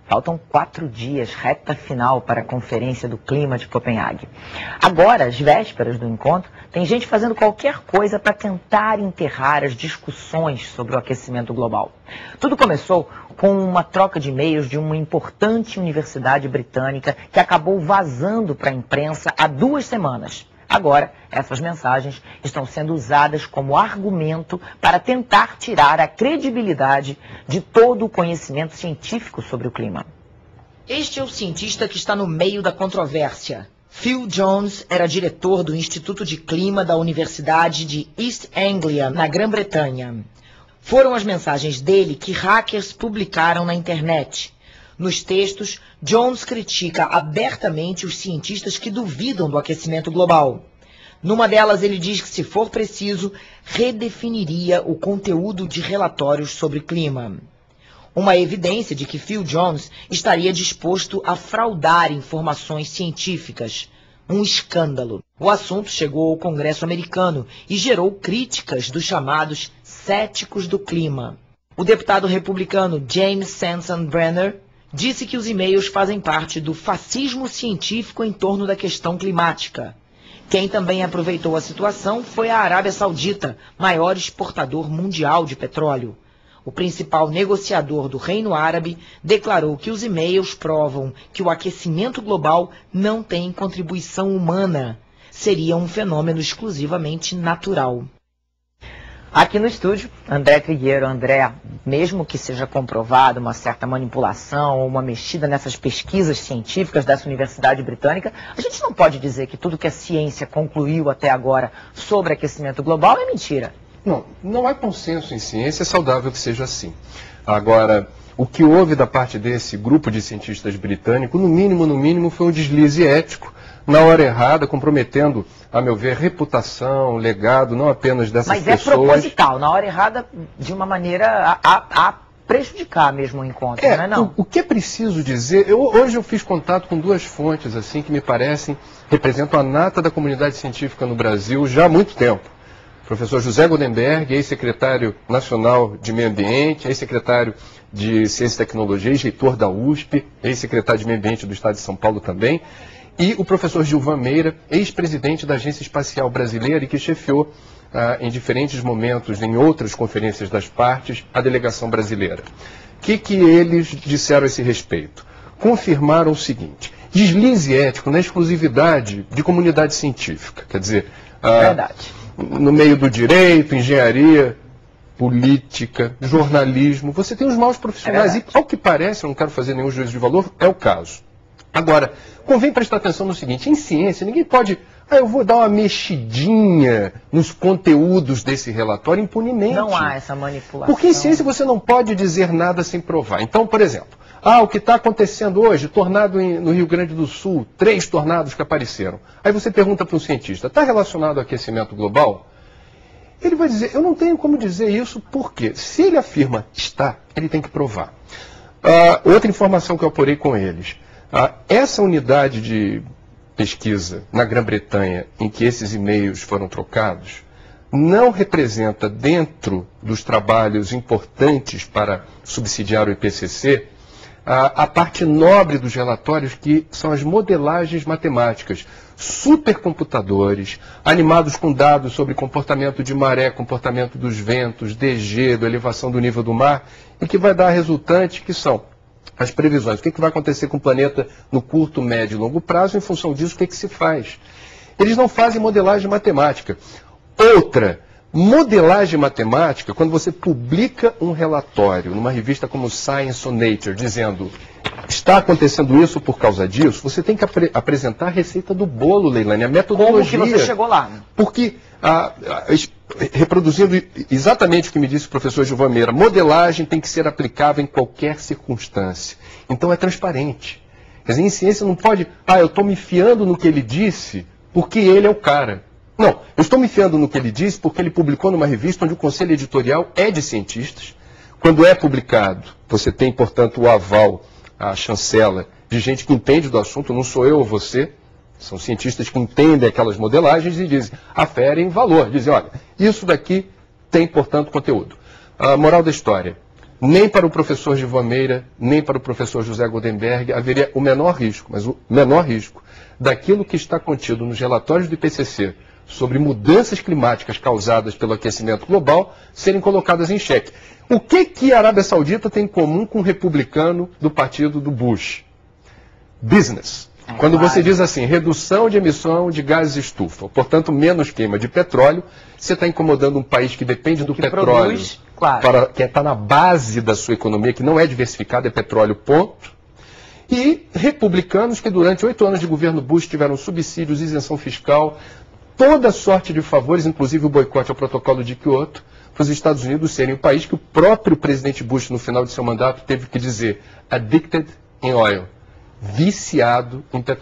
Faltam 4 dias, reta final para a Conferência do Clima de Copenhague. Agora, às vésperas do encontro, tem gente fazendo qualquer coisa para tentar enterrar as discussões sobre o aquecimento global. Tudo começou com uma troca de e-mails de uma importante universidade britânica que acabou vazando para a imprensa há 2 semanas. Agora, essas mensagens estão sendo usadas como argumento para tentar tirar a credibilidade de todo o conhecimento científico sobre o clima. Este é o cientista que está no meio da controvérsia. Phil Jones era diretor do Instituto de Clima da Universidade de East Anglia, na Grã-Bretanha. Foram as mensagens dele que hackers publicaram na internet. Nos textos, Jones critica abertamente os cientistas que duvidam do aquecimento global. Numa delas, ele diz que, se for preciso, redefiniria o conteúdo de relatórios sobre clima. Uma evidência de que Phil Jones estaria disposto a fraudar informações científicas. Um escândalo. O assunto chegou ao Congresso americano e gerou críticas dos chamados céticos do clima. O deputado republicano James Sensenbrenner disse que os e-mails fazem parte do fascismo científico em torno da questão climática. Quem também aproveitou a situação foi a Arábia Saudita, maior exportador mundial de petróleo. O principal negociador do Reino Árabe declarou que os e-mails provam que o aquecimento global não tem contribuição humana. Seria um fenômeno exclusivamente natural. Aqui no estúdio, André Trigueiro. André, mesmo que seja comprovada uma certa manipulação ou uma mexida nessas pesquisas científicas dessa universidade britânica, a gente não pode dizer que tudo que a ciência concluiu até agora sobre aquecimento global é mentira. Não há consenso em ciência, é saudável que seja assim. Agora, o que houve da parte desse grupo de cientistas britânicos, no mínimo, foi um deslize ético, na hora errada, comprometendo, a meu ver, reputação, legado, não apenas dessas pessoas. Mas é proposital, na hora errada, de uma maneira a prejudicar mesmo o encontro, não é não? O que é preciso dizer, hoje eu fiz contato com 2 fontes, assim, que me parecem, representam a nata da comunidade científica no Brasil já há muito tempo. O professor José Goldenberg, ex-secretário nacional de Meio Ambiente, ex-secretário de Ciência e Tecnologia, ex-reitor da USP, ex-secretário de Meio Ambiente do Estado de São Paulo também, e o professor Gilvan Meira, ex-presidente da Agência Espacial Brasileira e que chefiou em diferentes momentos, em outras conferências das partes, a delegação brasileira. O que eles disseram a esse respeito? Confirmaram o seguinte: deslize ético na exclusividade de comunidade científica. Quer dizer, no meio do direito, engenharia, política, jornalismo, você tem os maus profissionais. E, ao que parece, eu não quero fazer nenhum juízo de valor, é o caso. Agora, convém prestar atenção no seguinte: em ciência, ninguém pode, eu vou dar uma mexidinha nos conteúdos desse relatório impunemente. Não há essa manipulação. Porque em ciência você não pode dizer nada sem provar. Então, por exemplo, o que está acontecendo hoje, tornado no Rio Grande do Sul, 3 tornados que apareceram. Aí você pergunta para um cientista, está relacionado ao aquecimento global? Ele vai dizer, eu não tenho como dizer isso, porque se ele afirma está, ele tem que provar. Outra informação que eu apurei com eles. Essa unidade de pesquisa na Grã-Bretanha em que esses e-mails foram trocados não representa, dentro dos trabalhos importantes para subsidiar o IPCC, a parte nobre dos relatórios, que são as modelagens matemáticas, supercomputadores, animados com dados sobre comportamento de maré, comportamento dos ventos, DG, da elevação do nível do mar, e que vai dar resultantes que são as previsões. O que vai acontecer com o planeta no curto, médio e longo prazo, em função disso, o que se faz? Eles não fazem modelagem matemática. Outra, modelagem matemática, quando você publica um relatório numa revista como Science ou Nature, dizendo está acontecendo isso por causa disso, você tem que apresentar a receita do bolo, Leilani, a metodologia. Como que você chegou lá? Porque, reproduzindo exatamente o que me disse o professor Gilvan Meira, modelagem tem que ser aplicável em qualquer circunstância. Então é transparente. Quer dizer, em ciência não pode, eu estou me fiando no que ele disse porque ele é o cara. Não, eu estou me fiando no que ele disse porque ele publicou numa revista onde o conselho editorial é de cientistas. Quando é publicado, você tem, portanto, o aval, a chancela de gente que entende do assunto, não sou eu ou você, são cientistas que entendem aquelas modelagens e dizem, aferem valor, dizem, olha, isso daqui tem, portanto, conteúdo. A moral da história, nem para o professor Gilvan Meira, nem para o professor José Goldenberg haveria o menor risco, mas o menor risco, daquilo que está contido nos relatórios do IPCC sobre mudanças climáticas causadas pelo aquecimento global serem colocadas em xeque. O que a Arábia Saudita tem em comum com o republicano do partido do Bush? Business. Quando você diz assim, redução de emissão de gases estufa, portanto menos queima de petróleo, você está incomodando um país que depende do petróleo, produz, claro, que está na base da sua economia, que não é diversificada, é petróleo, ponto. E republicanos que durante 8 anos de governo Bush tiveram subsídios, isenção fiscal, toda sorte de favores, inclusive o boicote ao protocolo de Kyoto, para os Estados Unidos serem o país que o próprio presidente Bush, no final de seu mandato, teve que dizer addicted in oil, viciado em petróleo.